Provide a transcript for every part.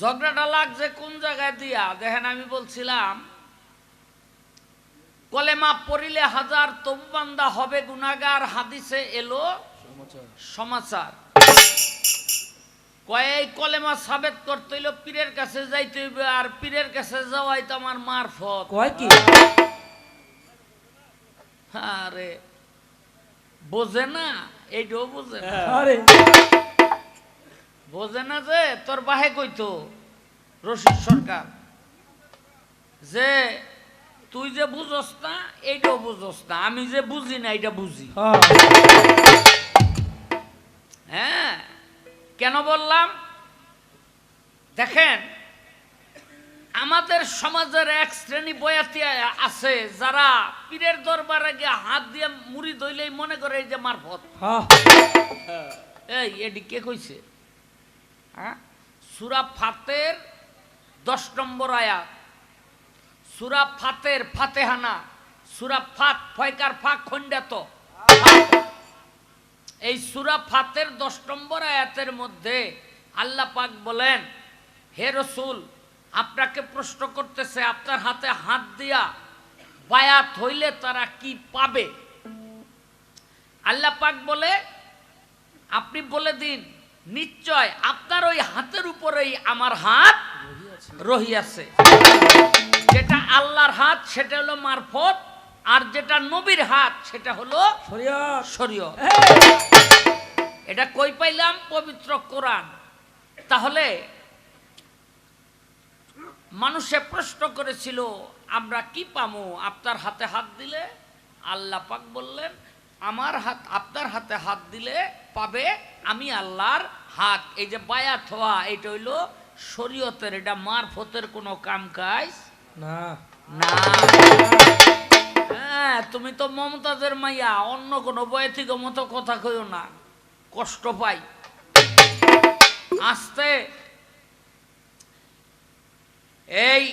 ঝগড়াটা লাগছে কোন জায়গায় দিয়া দেখেন। আমি বলছিলাম কলেমা পড়িলে হাজার তবু বান্দা হবে গুনাহগার, হাদিসে এলো সমাচার। কয়েক কলেমা সাবেত করতে হইল পীরের কাছে যাইতে হইবে, আর পীরের কাছে যাওয়াই তো আমার মারফত। কয় কি আরে বোঝে না, এইটাও বোঝে না। আরে বোঝে না যে তোর বাহে কইতো রশিদ সরকার যে তুই যে বুঝস না এইটাও বুঝস না, আমি যে বুঝি না এটা বুঝি। হ্যাঁ, কেন বললাম দেখেন, আমাদের সমাজের এক শ্রেণী বয়াতি আছে যারা পীরের দরবারে গিয়ে হাত দিয়ে মুড়ি ধইলেই মনে করে এই যে মারফত। এই এডি কে কইছে? হ্যাঁ, সূরা ফাতের 10 নম্বর আয়াত। সূরা ফাতের ফাতেহানা, সূরা ফাত ফয়কার ফাক খণ্ডাত। এই সূরা ফাতের 10 নম্বর আয়াতের মধ্যে আল্লাহ পাক বলেন, হে রাসূল আপনাকে প্রশ্ন করতেছে আপনার হাতে হাত দিয়া বায়াত হইলে তারা কি পাবে। আল্লাহ পাক বলে আপনি বলে দিন নিশ্চয় আপনার ওই হাতের উপরেই আমার হাত রহিয়াছে। যেটা আল্লাহর হাত সেটা হলো মারফত, আর যেটা নবীর হাত সেটা হলো শরীয়ত। এটা কই পাইলাম? পবিত্র কোরআন। তাহলে মানুষে প্রশ্ন করেছিল আমরা কি পামু আপনার হাতে হাত দিলে? আল্লাহ পাক বললেন আমার হাত আপনার হাতে হাত দিলে পাবে আমি আল্লাহর হাত। এই যে বায়াত হওয়া এটা হইলো শরীয়তের, এটা মারফতের কোনো কাম কাজ না না। হ্যাঁ, তুমি তো মমতাজের মাইয়া, অন্য কোনো বয়াতিক মতো কথা কইও না, কষ্ট পাই। আস্তে এই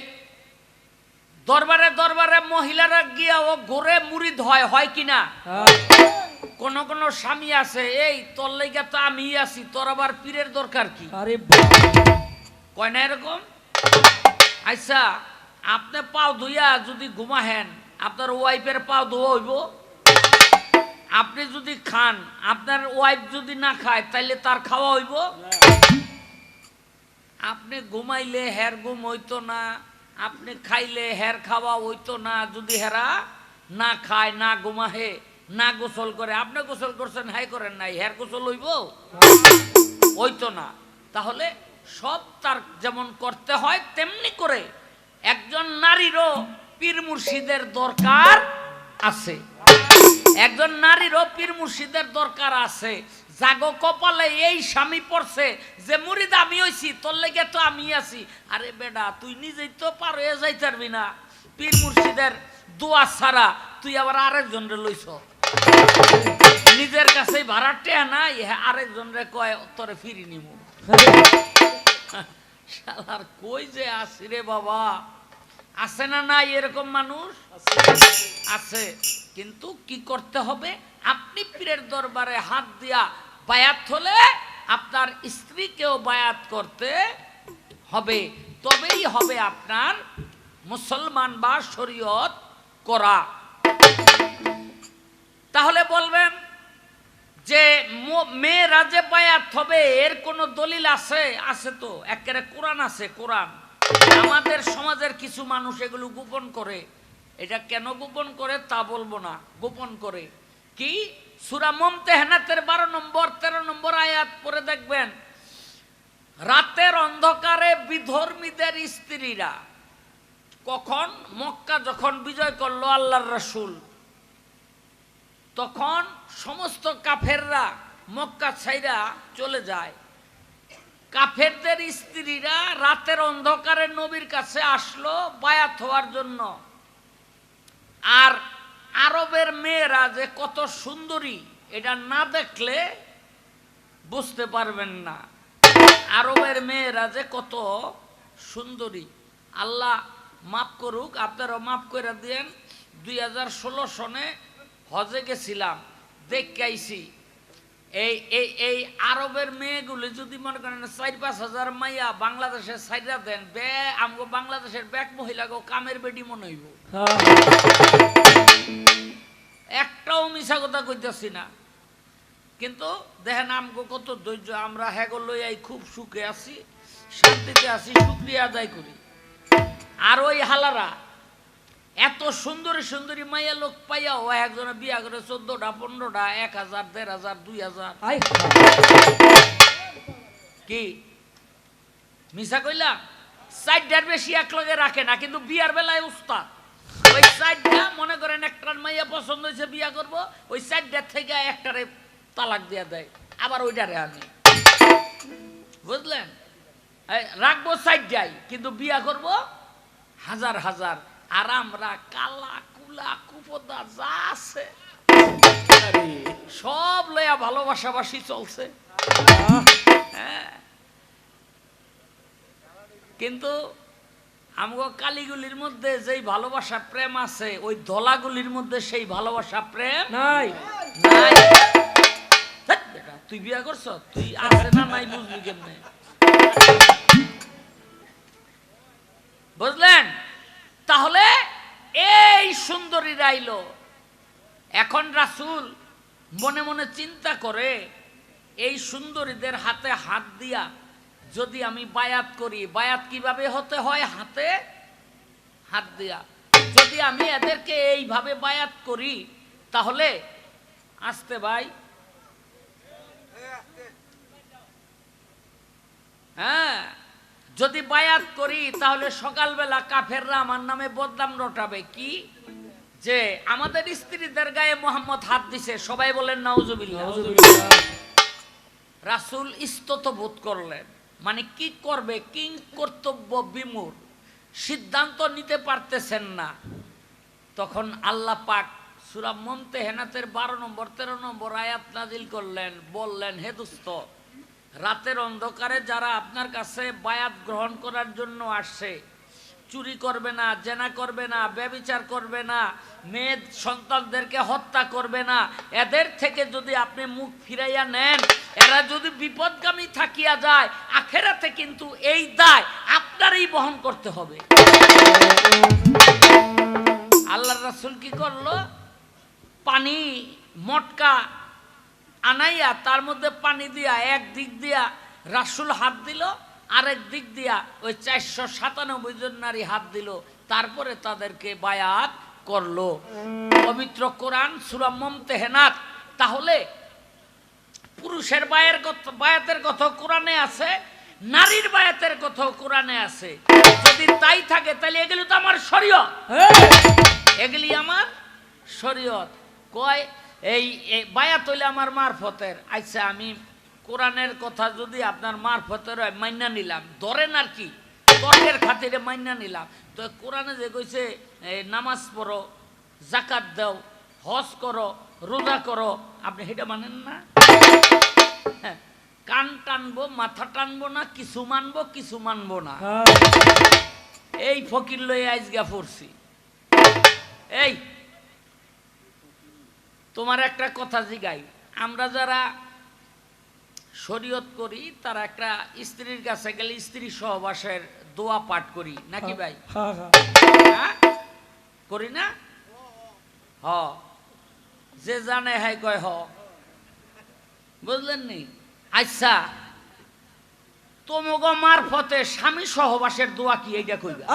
দরবারে দরবারে মহিলারা গিয়া ও ঘুরে মুরিদ হয় কিনা? কোন কোন স্বামী আছে এই তোর লাইগা তো আমি আছি, তোর আবার পীরের দরকার কি? আরে কয় না এরকম? আচ্ছা, আপনি পাও ধুইয়া যদি ঘুমাহেন আপনার ওয়াইফের পাও ধোয়া হইব? আপনি যদি খান আপনার ওয়াইফ যদি না খায় তাইলে তার খাওয়া হইব? আপনি ঘুমাইলে হের ঘুম হইতো না, আপনি খাইলে হের খাওয়া হইতো না। যদি হেরা না খায়, না ঘুমাহে, না গোসল করে, আপনি গোসল করছেন হাই করেন নাই, হের গোসল হইব? হইতো না। তাহলে সব তার যেমন করতে হয় তেমনি করে একজন নারীরও পীর মুর্শিদের দরকার আছে। একজন নারীরও পীর মুর্শিদের দরকার আছে। জাগো কপালে এই স্বামী পড়ছে যে মুরিদ আমি হইছি, তোর লেগে তো আমি আছি। আরে বেডা, তুই নিজেই তো পার হয়ে যাইতে পারবি না। পীর মুর্শিদের দোয়া ছাড়া তুই আবার আরেকজন রে লইছ, নিজের কাছেই ভাড়া টেয়া নাই, আরেকজন রে কয় তোরে ফিরি নিমু। শালার কই যে আসি রে বাবা, আছে না নাই এরকম মানুষ? আছে। কিন্তু কি করতে হবে? আপনি পীরের দরবারে হাত দিয়া বায়াত হলে আপনার স্ত্রীকেও বায়াত করতে হবে, তবেই হবে আপনার মুসলমান বা শরীয়ত করা। তাহলে বলবেন যে মেয়েরা যে বায়াত হবে এর কোনো দলিল আছে? আছে তো, একেবারে কোরআন আছে, কোরআন। আমাদের সমাজের কিছু মানুষ এগুলো গোপন করে। এটা কেন গোপন করে তা বলবো না, গোপন করে। কি? সূরা মুমতাহানাতের 12 নম্বর 13 নম্বর আয়াত পড়ে দেখবেন, রাতের অন্ধকারে বিধর্মীদের স্ত্রীরা, কখন? মক্কা যখন বিজয় করলো আল্লাহর রাসূল, তখন সমস্ত কাফেররা মক্কা ছাইরা চলে যায়। কাফেরদের স্ত্রীরা রাতের অন্ধকারে নবীর কাছে আসলো বায়াত হওয়ার জন্য। আর আরবের মেয়েরা যে কত সুন্দরী এটা না দেখলে বুঝতে পারবেন না। আরবের মেয়েরা যে কত সুন্দরী, আল্লাহ মাফ করুক, আপনারাও মাফ করে দেন। 2016 সনে হজে গেছিলাম, দেখে আইছি এই এই এই আরবের মেয়েগুলি যদি মনে করেন 4-5 হাজার মাইয়া বাংলাদেশের সাইডা দেন, আমগো বাংলাদেশের ব্যাক মহিলাগো কামের বেটি মনে হইব। একটাও মিছা কথা কইতেছি না, কিন্তু দেখেন আমগো কত ধৈর্য। আমরা হ্যাগো লইয়াই খুব সুখে আছি, শান্তিতে আছি, শুকরিয়া আদায় করি। আর ওই হালারা এত সুন্দরী সুন্দরী মাইয়া লোক পাইয়া ও একজনে বিয়া করে 14টা 15টা 1000 1500 2000। কি মিছা কইলা? 4টার বেশি এক লগে রাখে না, কিন্তু বিয়ার বেলায় উস্তাদ। ওই 4টা মনে করেন একটার মাইয়া পছন্দ হয়েছে বিয়া করব, ওই 4টার থেকে একটারে তালাক দিয়া দেয়, আবার ওইটারে আনে। বুঝলেন? রাখবো 4টাই, কিন্তু বিয়া করব হাজার হাজার। আর আমরা কালা কুলা কুপদা যা আছে সব লইয়া ভালোবাসাবাসি চলছে। হ্যাঁ, কিন্তু আমগো কালীগুলির মধ্যে যেই ভালোবাসা প্রেম আছে, ওই ধলাগুলির মধ্যে সেই ভালোবাসা প্রেম নাই। নাই বেটা, তুই বিয়া করছ, তুই আছে না নাই বুঝবি কেমনে? বুঝলেন? তাহলে এই সুন্দরীরা আইলো। এখন রাসূল মনে মনে চিন্তা করে, এই সুন্দরীদের হাতে হাত দিয়া যদি আমি বায়াত করি, বায়াত কিভাবে হতে হয়? হাতে হাত দিয়া। যদি আমি এদেরকে এইভাবে বায়াত করি, তাহলে আসতে ভাই, হ্যাঁ, যদি বায়াত করি তাহলে সকালবেলা কাফেররা আমার নামে বদনাম রটাবে। কি যে আমাদের স্ত্রীদের গায়ে মোহাম্মদ হাত দিছে, সবাই বলেন নাউজুবিল্লাহ। রাসূল ইস্তত বোধ করলেন, মানে কি করবে, কি কর্তব্য বিমূঢ়, সিদ্ধান্ত নিতে পারতেছেন না। তখন আল্লাহ পাক সূরা মুমতাহিনাতের 12 নম্বর 13 নম্বর আয়াত নাজিল করলেন, বললেন, হে দোস্ত, রাতের অন্ধকারে যারা আপনার কাছে বায়াত গ্রহণ করার জন্য আসছে, চুরি করবে না, জেনা করবে না, ব্যভিচার করবে না, মেয়ে সন্তানদেরকে হত্যা করবে না, এদের থেকে যদি আপনি মুখ ফিরাইয়া নেন, এরা যদি বিপদগামী থাকিয়া যায়, আখেরাতে কিন্তু এই দায় আপনারই বহন করতে হবে। আল্লাহর রাসূল কি করলো? পানি মটকা আনাইয়া তার মধ্যে পানি দিয়া এক দিক দিয়া রাসূল হাত দিল, আরেক দিক দিয়া ওই 497 জন নারী হাত দিল, তারপরে তাদেরকে বায়াত করলো। পবিত্র কোরআন সূরা মুমতাহিনাত। তাহলে পুরুষের বায়াতের কথা কোরআনে আছে, নারীর বায়াতের কথা কোরআনে আছে। যদি তাই থাকে তাহলে এগুলি তো আমার শরীয়ত, এগুলি আমার শরীয়ত। কয় এই বায়াত হইলে আমার মারফতের। আচ্ছা, আমি কোরআনের কথা যদি আপনার মারফতের হয় মাইনা নিলাম, ধরেন আর কি, তর্কের খাতিরে মাইনা নিলাম, তো কোরআনে যে কইছে নামাজ পড়ো, যাকাত দাও, হজ করো, রোজা করো, আপনি সেটা মানেন না? কান টানবো, মাথা টানবো না, কিছু মানবো কিছু মানবো না, এই ফকির লই আজগা পড়ছি। এই তোমার একটা কথা জিগাই, আমরা যারা শরীয়ত করি তারা একটা স্ত্রীর কাছে গেলে স্ত্রী সহবাসের দোয়া পাঠ করি নাকি ভাই? হ্যাঁ, করি না? হ, যে জানে হাই কয় হ, বুঝলেন নি? আচ্ছা, তোমগো মারফতে স্বামী সহবাসের দোয়া কি এইটা কইবা?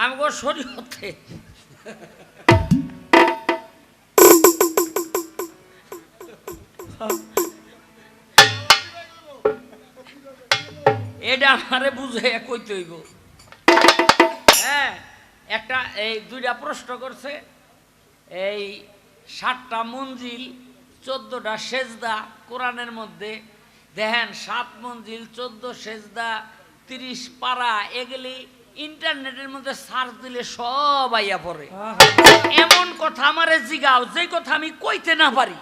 আমগো শরীয়তে এটা আমারে বুঝে কইতে হইব। হ্যাঁ, একটা এই 2টা প্রশ্ন করছে, এই 7টা মঞ্জিল 14টা সেজদা কোরআনের মধ্যে দেখেন, 7 মঞ্জিল 14 সেজদা 30 পারা, এগুলি ইন্টারনেটের মধ্যে সার্চ দিলে সব আইয়া পড়ে। এমন কথা আমারে জিগাও যে কথা আমি কইতে না পারি,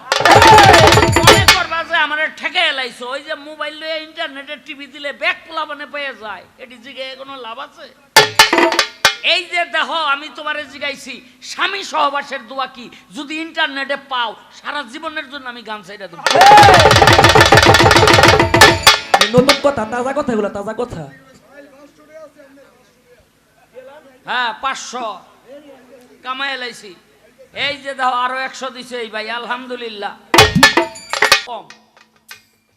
মনে করবা যে আমারে ঠেকে এলাইছো। ওই যে মোবাইল লইয়া ইন্টারনেটে টিভি দিলে ব্যাক পোলা মানে পেয়ে যায়, এটি জিগে কোনো লাভ আছে? এই যে দেখো আমি তোমারে জিগাইছি স্বামী সহবাসের দোয়া কি, যদি ইন্টারনেটে পাও সারা জীবনের জন্য আমি গান চাইরা দেব। নতুন কথা, তাজা কথা, এগুলো তাজা কথা। হ্যাঁ 500 কামাই লাইছি। এই যে দেখো আরো 100 দিছে এই ভাই, আলহামদুলিল্লাহ কম।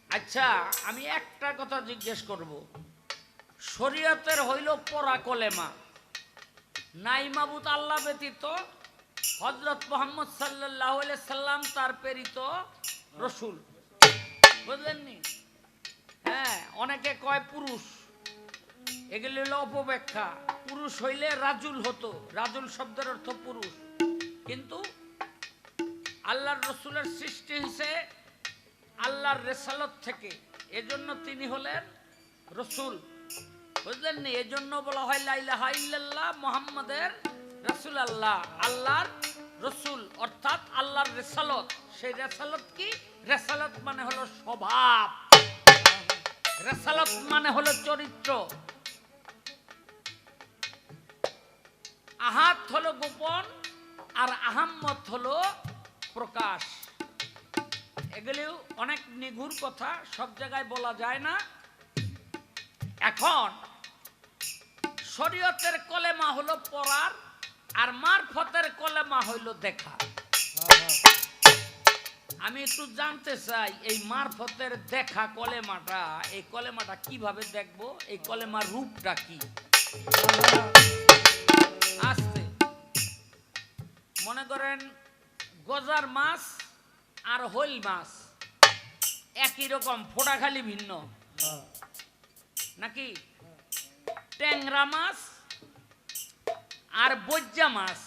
আচ্ছা আমি একটা কথা জিজ্ঞেস করব, শরীয়তের হইল পড়া কলেমা, নাই মাবুদ আল্লাহ ব্যতীত, হযরত মুহাম্মদ সাল্লাল্লাহু আলাইহি সাল্লাম তার প্রেরিত রাসূল, বুঝলেননি? হ্যাঁ অনেকে কয় পুরুষ, এগুলি হলো অপব্যাখ্যা। পুরুষ হইলে রাজুল হতো, রাজুল শব্দের অর্থ পুরুষ, কিন্তু আল্লাহর রসুলের সৃষ্টি হয়েছে আল্লাহর রেসালত থেকে, এজন্য তিনি হলেন রসুল, বুঝলেন নি? এজন্য বলা হয় লা ইলাহা ইল্লাল্লাহ মুহাম্মাদের রাসূলুল্লাহ, আল্লাহর রসুল অর্থাৎ আল্লাহর রেসালত। সেই রেসালত কি? রেসালত মানে হলো স্বভাব, রেসালত মানে হলো চরিত্র। আহাত হলো গোপন আর আহাম্মত হলো প্রকাশ। এগুলিও অনেক নিগুর কথা, সব জায়গায় বলা যায় না। এখন শরীয়তের কলেমা হলো পড়ার, আর মারফতের কলেমা হইল দেখা। আমি একটু জানতে চাই এই মারফতের দেখা কলেমাটা, এই কলেমাটা কিভাবে দেখবো, এই কলেমার রূপটা কি? আসতে মনে করেন গজার মাছ আর হইল মাছ একই রকম, ফোঁটা খালি ভিন্ন নাকি? ট্যাংরা মাছ আর বজ্জা মাছ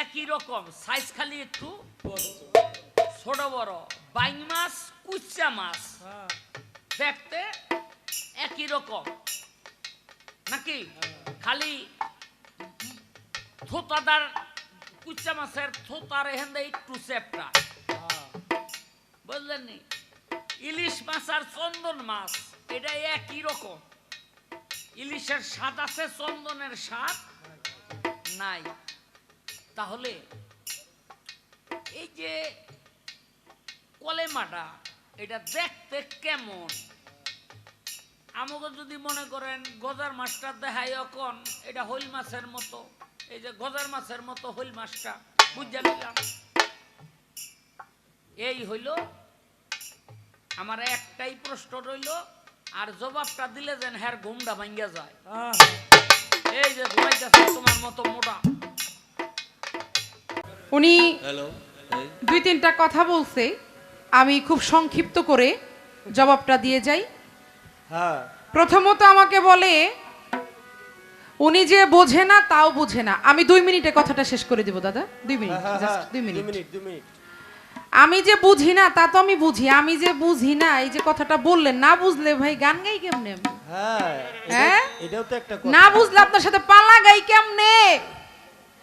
একই রকম, সাইজ খালি একটু ছোট বড়। বাইং মাছ কুচ্চা মাছ দেখতে একই রকম নাকি? খালি থোতাদার কুচ্চা মাছের থোতার এখানে একটু চেপটা, বুঝলেন নি? ইলিশ মাছ আর চন্দন মাছ এটা একই রকম, ইলিশের স্বাদ আছে, চন্দনের স্বাদ নাই। তাহলে এই যে কলেমাটা এটা দেখতে কেমন? আমাকে যদি মনে করেন গজার মাছটা দেখাই এখন, এটা হইল মাছের মতো, এই যে গজার মাছের মতো হইল মাছটা বুঝা নিলাম। এই হইল আমার একটাই প্রশ্ন রইল, আর জবাবটা দিলে যেন হ্যার ঘুমটা ভাঙ্গা যায়। এই যে ঘুমাইতেছে তোমার মতো মোটা। উনি 2-3টা কথা বলছে, আমি খুব সংক্ষিপ্ত করে জবাবটা দিয়ে যাই। প্রথমত আমাকে বলে উনি যে বোঝে না তাও বোঝে না। আমি 2 মিনিটে কথাটা শেষ করে দেব দাদা, 2 মিনিট, জাস্ট 2 মিনিট। আমি যে বুঝি না তা তো আমি বুঝি, আমি যে বুঝি না এই যে কথাটা বললেন, না বুঝলে ভাই গান গাই কেমনে আমি? হ্যাঁ এটাও তো একটা কথা, না বুঝলে আপনার সাথে পালা গাই কেমনে?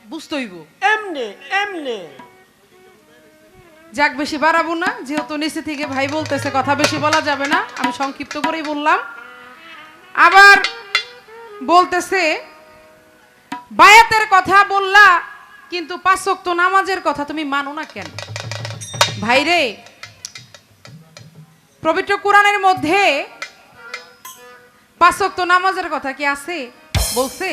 বুঝতে হইব এমনে এমনে। যাক বেশি বাড়াবো না, যেহেতু নিচে থেকে ভাই বলতেছে কথা বেশি বলা যাবে না, আমি সংক্ষিপ্ত করেই বললাম। আবার বলতেছে বায়াতের কথা বললা, কিন্তু 5 ওয়াক্ত নামাজের কথা তুমি মানো না কেন? ভাইরে, পবিত্র কোরআনের মধ্যে 5 ওয়াক্ত নামাজের কথা কি আছে? বলছে?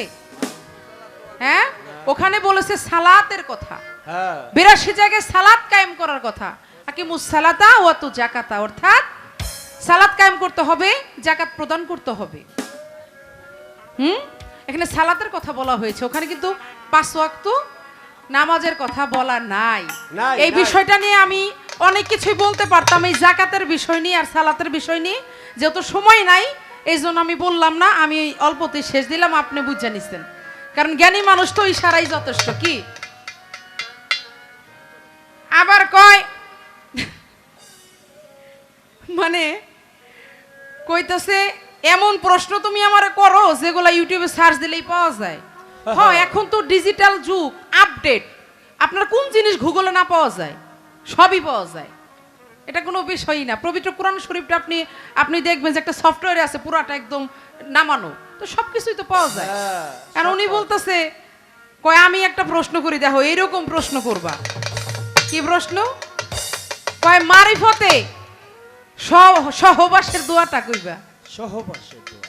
হ্যাঁ, ওখানে বলেছে সালাতের কথা। 82 জায়গায় সালাত কায়েম করার কথা। আকিমুস সালাতা ওয়া তু যাকাতা, অর্থাৎ সালাত কায়েম করতে হবে, যাকাত প্রদান করতে হবে। এখানে সালাতের কথা বলা হয়েছে, ওখানে কিন্তু 5 ওয়াক্ত নামাজের কথা বলা নাই। এই বিষয়টা নিয়ে আমি অনেক কিছুই বলতে পারতাম, এই যাকাতের বিষয় নিয়ে আর সালাতের বিষয় নিয়ে, যেহেতু সময় নাই এই জন্য আমি বললাম না, আমি অল্পতে শেষ দিলাম, আপনি বুঝে নিছেন। কারণ জ্ঞানী মানুষ তো ইশারাই যথেষ্ট। কি আবার কয় মানে কইতাছে এমন প্রশ্ন তুমি আমারে করো যেগুলা ইউটিউবে সার্চ দিলেই পাওয়া যায়। হ্যাঁ, এখন তো ডিজিটাল যুগ, আপডেট, আপনার কোন জিনিস গুগলে না পাওয়া যায়? সবই পাওয়া যায়, এটা কোনো বিষয়ই না। পবিত্র কোরআন শরীফটা আপনি দেখবেন যে একটা সফটওয়্যার আছে পুরাটা একদম নামানো, তো সবকিছুই তো পাওয়া যায়। আর উনি বলতেছে কয় আমি একটা প্রশ্ন করি, দেখো এরকম প্রশ্ন করবা। কি প্রশ্ন? কয় মারিফতে সহবাসের দোয়াটা কইবা। সহবাসের দোয়া।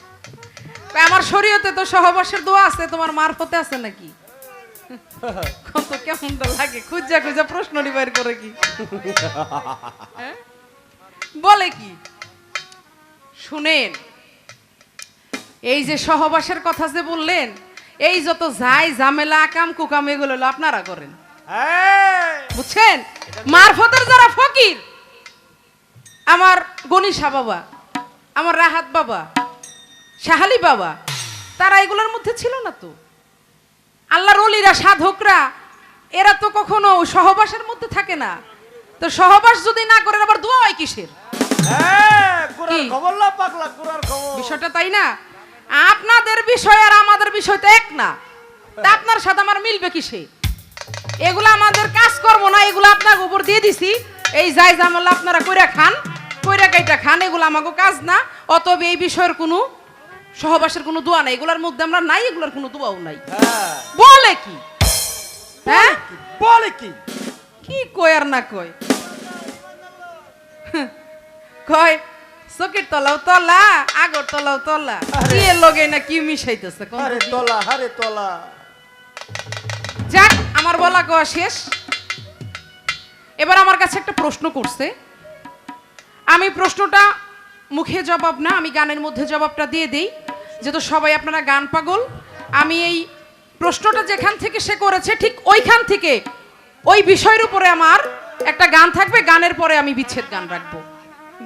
কয় আমার শরীয়তে তো সহবাসের দোয়া আছে, তোমার মারফতে আছে নাকি? কত কেমনটা লাগে, খুঁজা খুঁজা প্রশ্ন নিবার করে কি হ্যাঁ? বলে কি শুনেন, এই যে সহবাসের কথা যে বললেন, এই যত যাই ঝামেলা আকাম কুকাম এগুলো হলো আপনারা করেন, বুঝছেন? মারফতের যারা ফকির, আমার গনিশা বাবা, আমার রাহাত বাবা, শাহালি বাবা, তারা এগুলোর মধ্যে ছিল না তো। আল্লাহর ওলিরা, সাধকরা, এরা তো কখনো সহবাসের মধ্যে থাকে না। তো সহবাস যদি না করেন আবার দোয়া হয় কিসের? বিষয়টা তাই না? আপনাদের বিষয় আর আমাদের বিষয় তো এক না। তা আপনার সাথে আমার মিলবে কিসে? এগুলো আমাদের কাজ করব না, এগুলো আপনার উপর দিয়ে দিছি। এই যাই জামালা আপনারা কইরা খান, কইরা কাইটা খান, এগুলো আমাকে কাজ না। অতএব এই বিষয়ের কোনো সহবাসের কোনো দোয়া নাই, এগুলোর মধ্যে আমরা নাই, এগুলোর কোনো দোয়াও নাই। বলে কি? হ্যাঁ বলে কি? কি কয় আর না কয়? কয় চকির তলাও তলা, আগর তলাও তলা, কি এর লগে না কি মিশাইতেছে? আরে তলা, আরে তলা। যাক, আমার বলা কওয়া শেষ। এবার আমার কাছে একটা প্রশ্ন করছে, আমি প্রশ্নটা মুখে জবাব না, আমি গানের মধ্যে জবাবটা দিয়ে দেই, যেহেতু সবাই আপনারা গান পাগল। আমি এই প্রশ্নটা যেখান থেকে সে করেছে ঠিক ওইখান থেকে ওই বিষয়ের উপরে আমার একটা গান থাকবে, গানের পরে আমি বিচ্ছেদ গান রাখবো।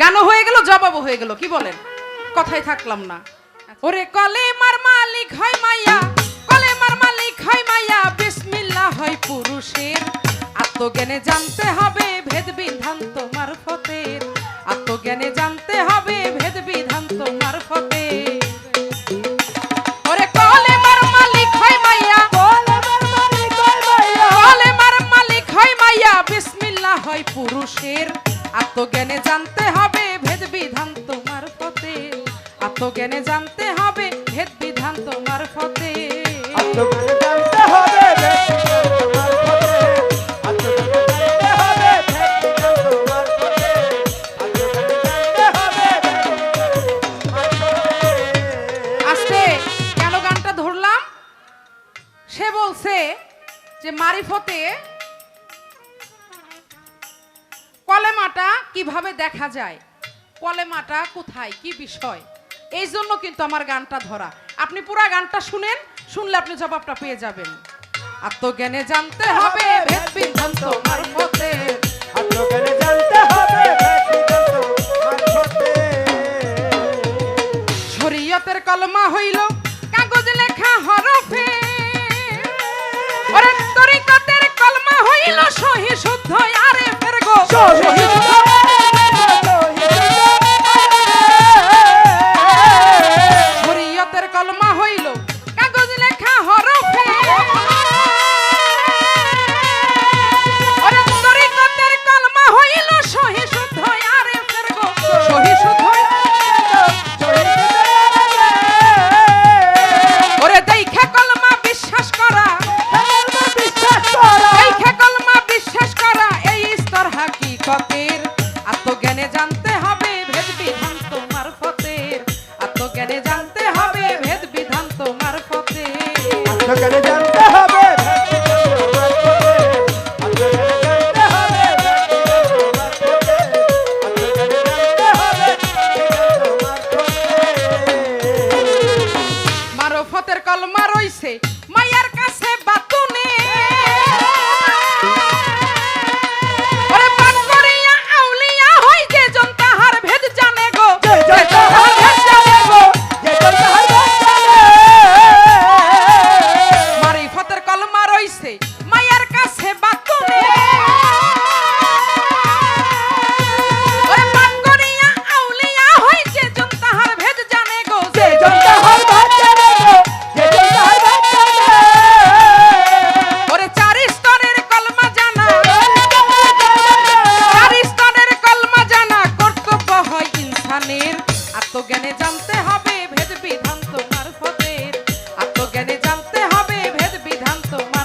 গানও হয়ে গেল, জবাবও হয়ে গেল, কি বলেন? কথাই থাকলাম না। ওরে কলেমার মালিক হয় মাইয়া, কলেমার মালিক হয় মাইয়া, বিসমিল্লাহ হয় পুরুষের। আত্মজ্ঞানে জানতে হবে ভেদ বিধান তোমার ফতের, আত্মজ্ঞানে জানতে হবে ভেদ বিধান তোমার ফতের। ওরে কলেমার মালিক হয় মাইয়া, কলেমার মালিক হয় মাইয়া, কলেমার মালিক হয় মাইয়া, বিসমিল্লাহ হয় পুরুষের। আত্মজ্ঞানে জানতে হবে ভেদ বিধান তোমার ফতের, আত্মজ্ঞানে জানতে হবে ভেদ বিধান তোমার ফতের, আত্মজ্ঞানে জানতে হবে ভেদ বিধান তোমার ফতের, আত্মজ্ঞানে জানতে হবে ভেদ বিধান তোমার ফতের, আত্মজ্ঞানে জানতে হবে ভেদ বিধান তোমার ফতের। আজকে কেন গানটা ধরলাম? সে বলছে যে মারিফতে কলেমাটা কিভাবে দেখা যায়, কলেমাটা কোথায়, কি বিষয়, এই জন্য কিন্তু আমার গানটা ধরা। আপনি পুরো গানটা শুনেন, শুনলে আপনি জবাবটা পেয়ে যাবেন। আত্মজ্ঞানে জানতে হবে ভেদ বিধান তোমার ফতের, আত্মজ্ঞানে জানতে হবে ভেদ বিধান তোমার ফতের। শরীয়তের কলমা হইল কাগজ লেখা হরফে, ওরে তরিকতের কলমা হইল সহি শুদ্ধ আরেফের গো, সহি শুদ্ধ। শরীয়তের কলমা হইল কাগজ লেখা হরফে, ওরে তরিকতের কলমা হইল সহি শুদ্ধ আরেফের গো, সহি শুদ্ধ। ওরে দেখা কলমা বিশ্বাস করা, বিশ্বাস করা, দেখা কলমা বিশ্বাস করা, এই স্তর হাকিকতের। আত্মজ্ঞানে জানতে হবে ভেদ বিধান তোমার ফতের, আত্মজ্ঞানে জানতে হবে ভেদ বিধান তোমার ফতের, আত্মজ্ঞানে জানতে হবে ভেদ বিধান তোমার ফতের, আত্মজ্ঞানে জানতে হবে ভেদ বিধান তোমার ফতের, আত্মজ্ঞানে জানতে হবে ভেদ বিধান তোমার ফতের। মারফতের কলমা রইছে মায়ার কাছে বাতুনে, ওরে পান করিয়া আউলিয়া হই যে জন তাহার ভেদ জানে গো, যে জন তাহার ভেদ জানে গো, যে জন তাহার ভেদ জানে। মারিফতের কলমা রইছে মায়ার কাছে বাতুনে, ওরে পান করিয়া আউলিয়া হই যে জন তাহার ভেদ জানে গো, যে জন তাহার ভেদ জানে গো, যে জন তাহার ভেদ জানে। ওরে চার স্তরের কলমা জানা, চার স্তরের কলমা জানা কর্তব্য হয় ইনসানের। আত্মজ্ঞানে জানতে হবে ভেদ বিধান তোমার ফতের, আত্মজ্ঞানে জানতে হবে ভেদ বিধান তোমার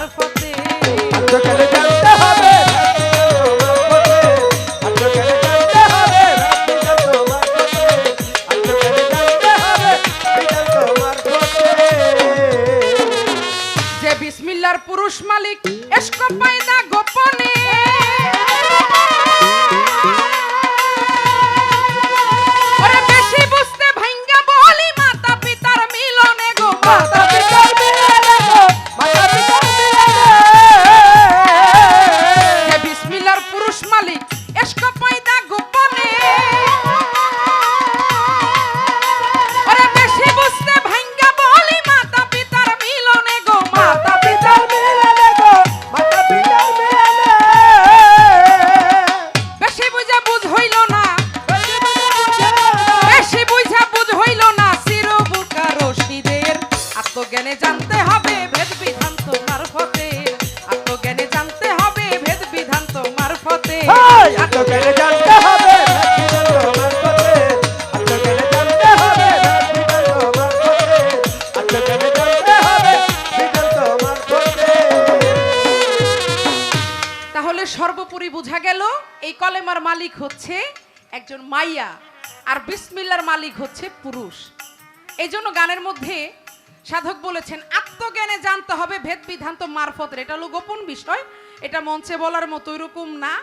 এই কলেমার মালিক হচ্ছে একজন মাইয়া, আর বিসমিল্লার মালিক হচ্ছে পুরুষ। এই জন্য গানের মধ্যে সাধক বলেছেন আত্মজ্ঞানে জানতে হবে ভেদ বিধান্ত মারফতের। এটা হলো গোপন বিষয়, এটা মঞ্চে বলার মতো এরকম না,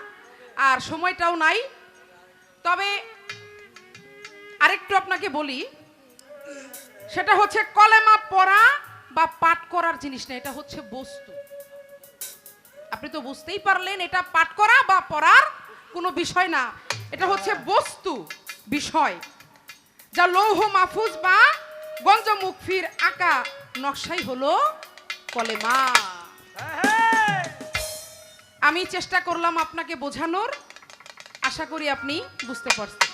আর সময়টাও নাই। তবে আরেকটু আপনাকে বলি, সেটা হচ্ছে কলেমা পড়া বা পাঠ করার জিনিস না, এটা হচ্ছে বস্তু। আপনি তো বুঝতেই পারলেন এটা পাঠ করা বা পড়ার কোনো বিষয় না, এটা হচ্ছে বস্তু বিষয়, যা লৌহ মাহফুজ বা গঞ্জ মুখফির আঁকা নকশাই হলো কলেমা। আমি চেষ্টা করলাম আপনাকে বোঝানোর, আশা করি আপনি বুঝতে পারছেন।